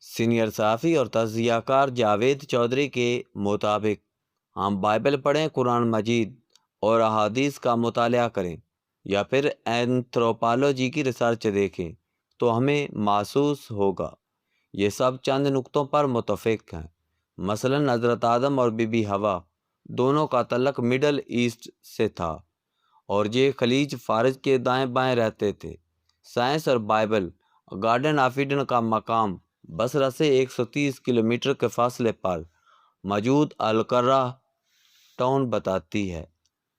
Senior صحافی اور تجزیہ کار جاوید چودھری کے مطابق ہم بائبل پڑھیں، قرآن مجید اور احادیث کا مطالعہ کریں یا پھر اینتھروپالوجی کی ریسرچ دیکھیں تو ہمیں محسوس ہوگا یہ سب چند نقطوں پر متفق ہیں۔ مثلاً حضرت آدم اور بی بی حوا دونوں کا تعلق مڈل ایسٹ سے تھا اور یہ خلیج فارس کے دائیں بائیں رہتے تھے۔ سائنس اور بائبل گارڈن آف ایڈن کا مقام بصرہ سے 130 کلومیٹر کے فاصلے پر موجود القرہ ٹاؤن بتاتی ہے۔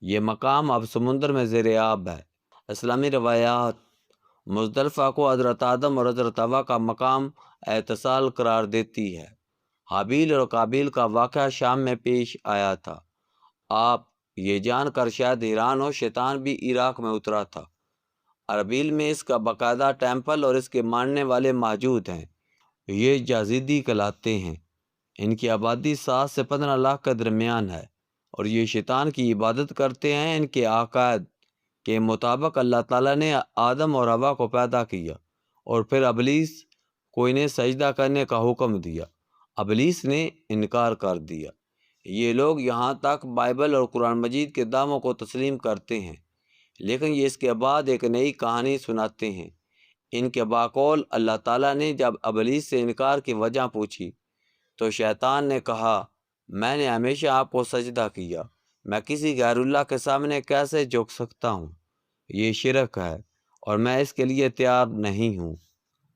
یہ مقام اب سمندر میں زیر آب ہے۔ اسلامی روایات مزدلفہ کو حضرت آدم اور حضرت حوا کا مقام اتصال قرار دیتی ہے۔ حابیل اور قابیل کا واقعہ شام میں پیش آیا تھا۔ آپ یہ جان کر شاید حیران ہو، شیطان بھی عراق میں اترا تھا۔ اربیل میں اس کا باقاعدہ ٹیمپل اور اس کے ماننے والے موجود ہیں۔ یہ جازیدی کہلاتے ہیں۔ ان کی آبادی 7 سے 15 لاکھ کے درمیان ہے اور یہ شیطان کی عبادت کرتے ہیں۔ ان کے عقائد کے مطابق اللہ تعالیٰ نے آدم اور حوا کو پیدا کیا اور پھر ابلیس کو انہیں سجدہ کرنے کا حکم دیا۔ ابلیس نے انکار کر دیا۔ یہ لوگ یہاں تک بائبل اور قرآن مجید کے دعووں کو تسلیم کرتے ہیں، لیکن یہ اس کے بعد ایک نئی کہانی سناتے ہیں۔ ان کے باقول اللہ تعالیٰ نے جب ابلیس سے انکار کی وجہ پوچھی تو شیطان نے کہا، میں نے ہمیشہ آپ کو سجدہ کیا، میں کسی غیر اللہ کے سامنے کیسے جھک سکتا ہوں؟ یہ شرک ہے اور میں اس کے لیے تیار نہیں ہوں۔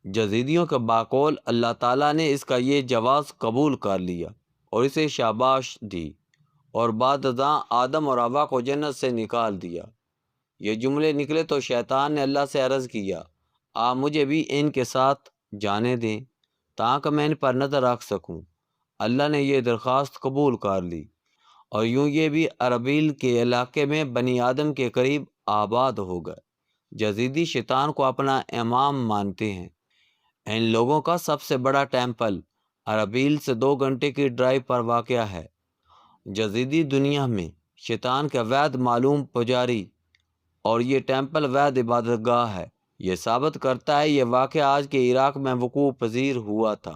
جزیدیوں کے باقول اللہ تعالیٰ نے اس کا یہ جواز قبول کر لیا اور اسے شاباش دی اور بعد ازاں آدم اور حوا کو جنت سے نکال دیا۔ یہ جملے نکلے تو شیطان نے اللہ سے عرض کیا، آپ مجھے بھی ان کے ساتھ جانے دیں تاکہ میں ان پر نظر رکھ سکوں۔ اللہ نے یہ درخواست قبول کر لی اور یوں یہ بھی اربیل کے علاقے میں بنی آدم کے قریب آباد ہو گئے۔ جزیدی شیطان کو اپنا امام مانتے ہیں۔ ان لوگوں کا سب سے بڑا ٹیمپل اربیل سے 2 گھنٹے کی ڈرائیو پر واقع ہے۔ جزیدی دنیا میں شیطان کا وید معلوم پجاری اور یہ ٹیمپل وید عبادت گاہ ہے۔ یہ ثابت کرتا ہے یہ واقعہ آج کے عراق میں وقوع پذیر ہوا تھا۔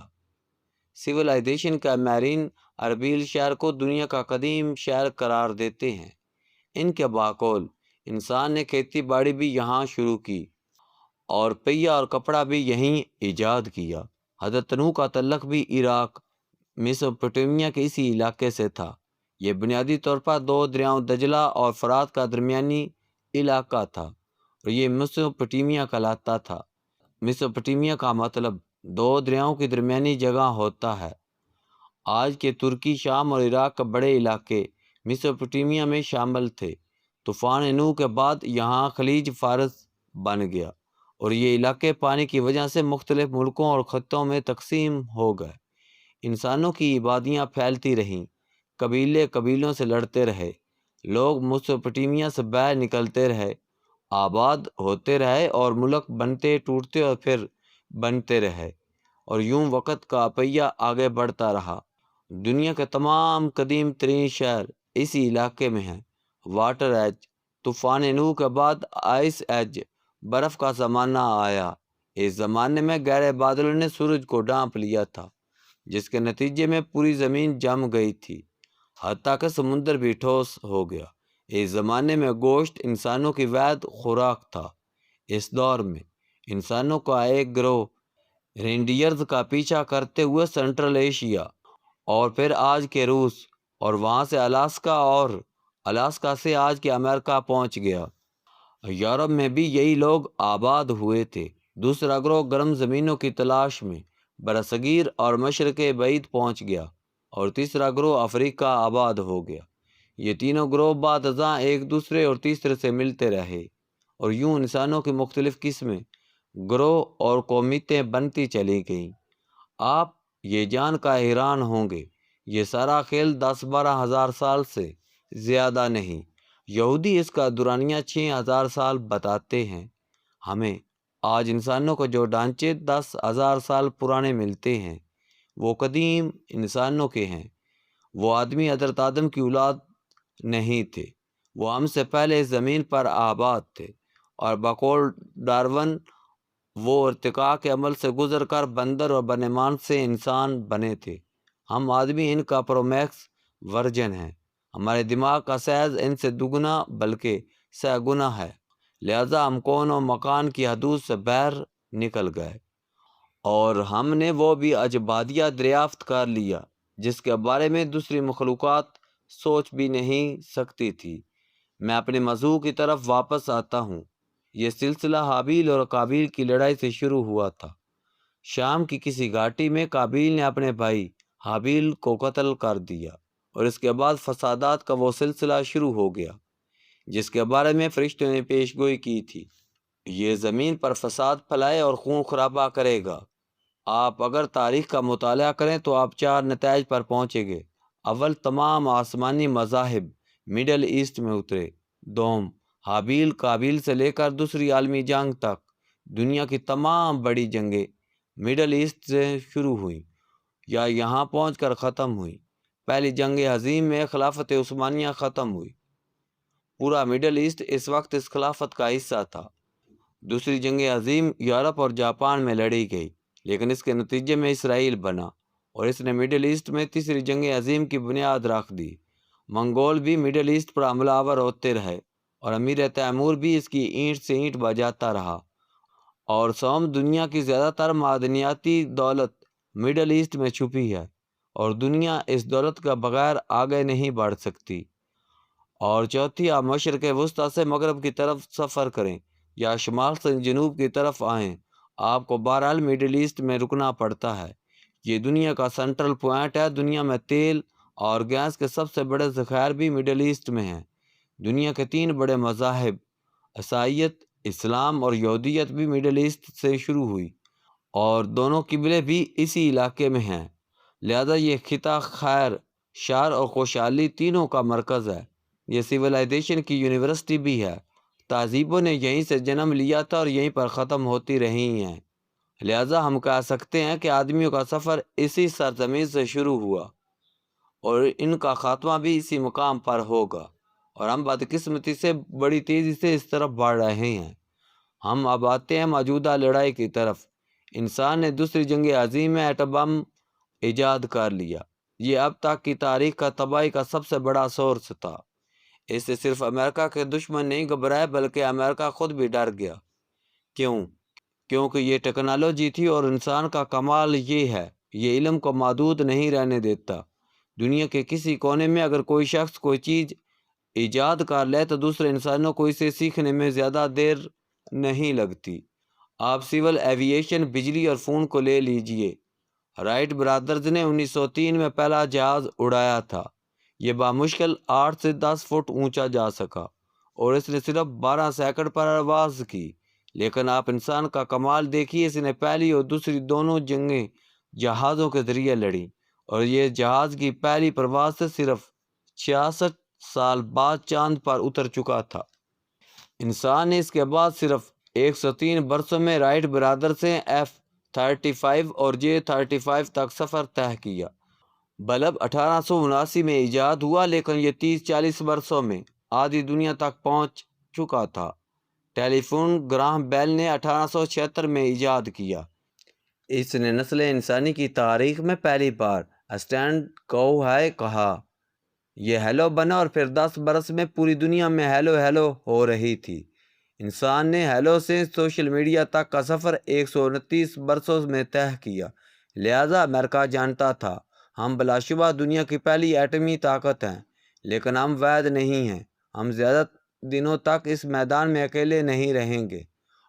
سویلائزیشن کا ماہرین اربیل شہر کو دنیا کا قدیم شہر قرار دیتے ہیں۔ ان کے باقول انسان نے کھیتی باڑی بھی یہاں شروع کی اور پہیا اور کپڑا بھی یہیں ایجاد کیا۔ حضرت نوح کا تعلق بھی عراق میسوپوٹیمیا کے اسی علاقے سے تھا۔ یہ بنیادی طور پر 2 دریاؤں دجلہ اور فرات کا درمیانی علاقہ تھا اور یہ میسوپوٹیمیا کہلاتا تھا۔ میسوپوٹیمیا کا مطلب 2 دریاؤں کی درمیانی جگہ ہوتا ہے۔ آج کے ترکی، شام اور عراق کے بڑے علاقے میسوپوٹیمیا میں شامل تھے۔ طوفان نوح کے بعد یہاں خلیج فارس بن گیا اور یہ علاقے پانی کی وجہ سے مختلف ملکوں اور خطوں میں تقسیم ہو گئے۔ انسانوں کی آبادیاں پھیلتی رہیں، قبیلے قبیلوں سے لڑتے رہے، لوگ میسوپوٹیمیا سے باہر نکلتے رہے، آباد ہوتے رہے اور ملک بنتے ٹوٹتے اور پھر بنتے رہے اور یوں وقت کا پہیہ آگے بڑھتا رہا۔ دنیا کے تمام قدیم ترین شہر اسی علاقے میں ہیں۔ واٹر ایج، طوفان نوح کے بعد آئس ایج، برف کا زمانہ آیا۔ اس زمانے میں گہرے بادلوں نے سورج کو ڈھانپ لیا تھا، جس کے نتیجے میں پوری زمین جم گئی تھی، حتیٰ کہ سمندر بھی ٹھوس ہو گیا۔ اس زمانے میں گوشت انسانوں کی واحد خوراک تھا۔ اس دور میں انسانوں کا ایک گروہ رینڈیئرز کا پیچھا کرتے ہوئے سنٹرل ایشیا اور پھر آج کے روس اور وہاں سے الاسکا اور الاسکا سے آج کے امریکہ پہنچ گیا۔ یورپ میں بھی یہی لوگ آباد ہوئے تھے۔ دوسرا گروہ گرم زمینوں کی تلاش میں برصغیر اور مشرق بعید پہنچ گیا اور تیسرا گروہ افریقہ آباد ہو گیا۔ یہ تینوں گروہ بعد ازاں ایک دوسرے اور تیسرے سے ملتے رہے اور یوں انسانوں کی مختلف قسمیں، گروہ اور قومیتیں بنتی چلی گئیں۔ آپ یہ جان کر حیران ہوں گے، یہ سارا کھیل 10-12 ہزار سال سے زیادہ نہیں۔ یہودی اس کا دورانیہ 6000 سال بتاتے ہیں۔ ہمیں آج انسانوں کو جو ڈھانچے 10,000 سال پرانے ملتے ہیں وہ قدیم انسانوں کے ہیں۔ وہ آدمی حضرت آدم کی اولاد نہیں تھے، وہ ہم سے پہلے اس زمین پر آباد تھے اور بقول ڈارون وہ ارتقاء کے عمل سے گزر کر بندر اور بنمان سے انسان بنے تھے۔ ہم آدمی ان کا پرومیکس ورژن ہیں۔ ہمارے دماغ کا سائز ان سے دگنا بلکہ 100 گنا ہے، لہذا ہم کون و مکان کی حدود سے باہر نکل گئے، اور ہم نے وہ بھی اجبادیہ دریافت کر لیا جس کے بارے میں دوسری مخلوقات سوچ بھی نہیں سکتی تھی۔ میں اپنے موضوع کی طرف واپس آتا ہوں۔ یہ سلسلہ حابیل اور قابیل کی لڑائی سے شروع ہوا تھا۔ شام کی کسی گھاٹی میں قابیل نے اپنے بھائی حابیل کو قتل کر دیا، اور اس کے بعد فسادات کا وہ سلسلہ شروع ہو گیا جس کے بارے میں فرشتوں نے پیشگوئی کی تھی۔ یہ زمین پر فساد پھیلائے اور خون خرابہ کرے گا۔ آپ اگر تاریخ کا مطالعہ کریں تو آپ 4 نتائج پر پہنچیں گے۔ اول، تمام آسمانی مذاہب مڈل ایسٹ میں اترے۔ دوم، حابیل قابیل سے لے کر دوسری عالمی جنگ تک دنیا کی تمام بڑی جنگیں مڈل ایسٹ سے شروع ہوئیں یا یہاں پہنچ کر ختم ہوئیں۔ پہلی جنگ عظیم میں خلافت عثمانیہ ختم ہوئی۔ پورا مڈل ایسٹ اس وقت اس خلافت کا حصہ تھا۔ دوسری جنگ عظیم یورپ اور جاپان میں لڑی گئی، لیکن اس کے نتیجے میں اسرائیل بنا، اور اس نے مڈل ایسٹ میں تیسری جنگ عظیم کی بنیاد رکھ دی۔ منگول بھی مڈل ایسٹ پر حملہ آور ہوتے رہے، اور امیر تیمور بھی اس کی اینٹ سے اینٹ بجاتا رہا، اور سوم، دنیا کی زیادہ تر معدنیاتی دولت مڈل ایسٹ میں چھپی ہے، اور دنیا اس دولت کا بغیر آگے نہیں بڑھ سکتی۔ اور چوتھی، آپ مشرق وسطیٰ سے مغرب کی طرف سفر کریں یا شمال سے جنوب کی طرف آئیں، آپ کو بہرحال مڈل ایسٹ میں رکنا پڑتا ہے۔ یہ دنیا کا سینٹرل پوائنٹ ہے۔ دنیا میں تیل اور گیس کے سب سے بڑے ذخائر بھی مڈل ایسٹ میں ہیں۔ دنیا کے 3 بڑے مذاہب عیسائیت، اسلام اور یہودیت بھی مڈل ایسٹ سے شروع ہوئی، اور دونوں قبلے بھی اسی علاقے میں ہیں، لہذا یہ خطہ خیر، شر اور خوشحالی تینوں کا مرکز ہے۔ یہ سویلائزیشن کی یونیورسٹی بھی ہے۔ تہذیبوں نے یہیں سے جنم لیا تھا اور یہیں پر ختم ہوتی رہی ہیں، لہذا ہم کہہ سکتے ہیں کہ آدمیوں کا سفر اسی سرزمین سے شروع ہوا اور ان کا خاتمہ بھی اسی مقام پر ہوگا، اور ہم بدقسمتی سے بڑی تیزی سے اس طرف بڑھ رہے ہیں۔ ہم اب آتے ہیں موجودہ لڑائی کی طرف۔ انسان نے دوسری جنگ عظیم میں ایٹم بم ایجاد کر لیا۔ یہ اب تک کی تاریخ کا تباہی کا سب سے بڑا سورس تھا۔ اس سے صرف امریکہ کے دشمن نہیں گھبرائے بلکہ امریکہ خود بھی ڈر گیا۔ کیوں؟ کیونکہ یہ ٹیکنالوجی تھی، اور انسان کا کمال یہ ہے، یہ علم کو محدود نہیں رہنے دیتا۔ دنیا کے کسی کونے میں اگر کوئی شخص کوئی چیز ایجاد کر لے تو دوسرے انسانوں کو اسے سیکھنے میں زیادہ دیر نہیں لگتی۔ آپ سول ایوییشن، بجلی اور فون کو لے لیجئے۔ رائٹ برادرز نے 1903 میں پہلا جہاز اڑایا تھا۔ یہ بامشکل 8 سے 10 فٹ اونچا جا سکا، اور اس نے صرف 12 سیکنڈ پر پرواز کی۔ لیکن آپ انسان کا کمال دیکھیے، اس نے پہلی اور دوسری دونوں جنگیں جہازوں کے ذریعے لڑیں، اور یہ جہاز کی پہلی پرواز سے صرف 66 سال بعد چاند پر اتر چکا تھا۔ انسان نے اس کے بعد صرف 103 برسوں میں رائٹ برادر سے F-35 اور J-35 تک سفر طے کیا۔ بلب 1879 میں ایجاد ہوا، لیکن یہ 30-40 برسوں میں آدھی دنیا تک پہنچ چکا تھا۔ ٹیلی فون گراہم بیل نے 1876 میں ایجاد کیا۔ اس نے نسل انسانی کی تاریخ میں پہلی بار اسٹینڈ کو ہے کہا۔ یہ ہیلو بنا، اور پھر 10 برس میں پوری دنیا میں ہیلو ہیلو ہو رہی تھی۔ انسان نے ہیلو سے سوشل میڈیا تک کا سفر 129 برسوں میں طے کیا، لہذا امریکہ جانتا تھا ہم بلا شبہ دنیا کی پہلی ایٹمی طاقت ہیں، لیکن ہم وحید نہیں ہیں۔ ہم زیادہ دنوں تک اس میدان میں اکیلے نہیں رہیں گے،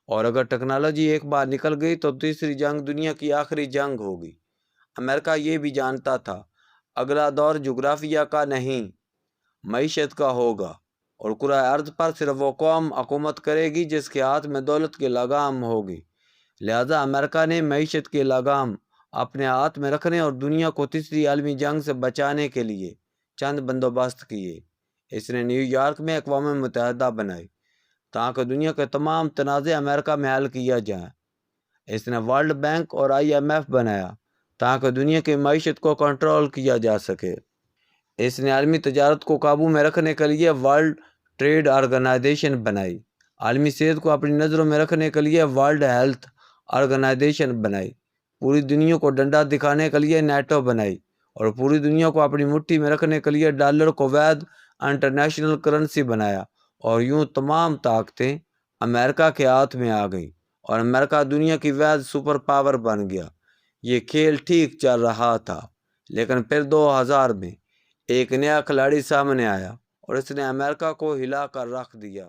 اور اگر ٹیکنالوجی ایک بار نکل گئی تو تیسری جنگ دنیا کی آخری جنگ ہوگی۔ امریکہ یہ بھی جانتا تھا اگلا دور جغرافیہ کا نہیں، معیشت کا ہوگا، اور کرۂ ارض پر صرف وہ قوم حکومت کرے گی جس کے ہاتھ میں دولت کی لگام ہوگی۔ لہذا امریکہ نے معیشت کی لگام اپنے ہاتھ میں رکھنے اور دنیا کو تیسری عالمی جنگ سے بچانے کے لیے چند بندوبست کیے۔ اس نے نیو یارک میں اقوام متحدہ بنائی تاکہ دنیا کے تمام تنازع امریکہ میں حل کیا جائیں۔ اس نے ورلڈ بینک اور IMF بنایا تاکہ دنیا کی معیشت کو کنٹرول کیا جا سکے۔ اس نے عالمی تجارت کو قابو میں رکھنے کے لیے ورلڈ ٹریڈ آرگنائزیشن بنائی۔ عالمی صحت کو اپنی نظروں میں رکھنے کے لیے ورلڈ ہیلتھ آرگنائزیشن بنائی، پوری دنیا کو ڈنڈا دکھانے کے لیے نیٹو بنائی، اور پوری دنیا کو اپنی مٹھی میں رکھنے کے لیے ڈالر کو وید انٹرنیشنل کرنسی بنایا، اور یوں تمام طاقتیں امریکہ کے ہاتھ میں آ گئیں اور امریکہ دنیا کی وید سپر پاور بن گیا۔ یہ کھیل ٹھیک چل رہا تھا، لیکن پھر 2000 میں ایک نیا کھلاڑی سامنے آیا اور اس نے امریکہ کو ہلا کر رکھ دیا۔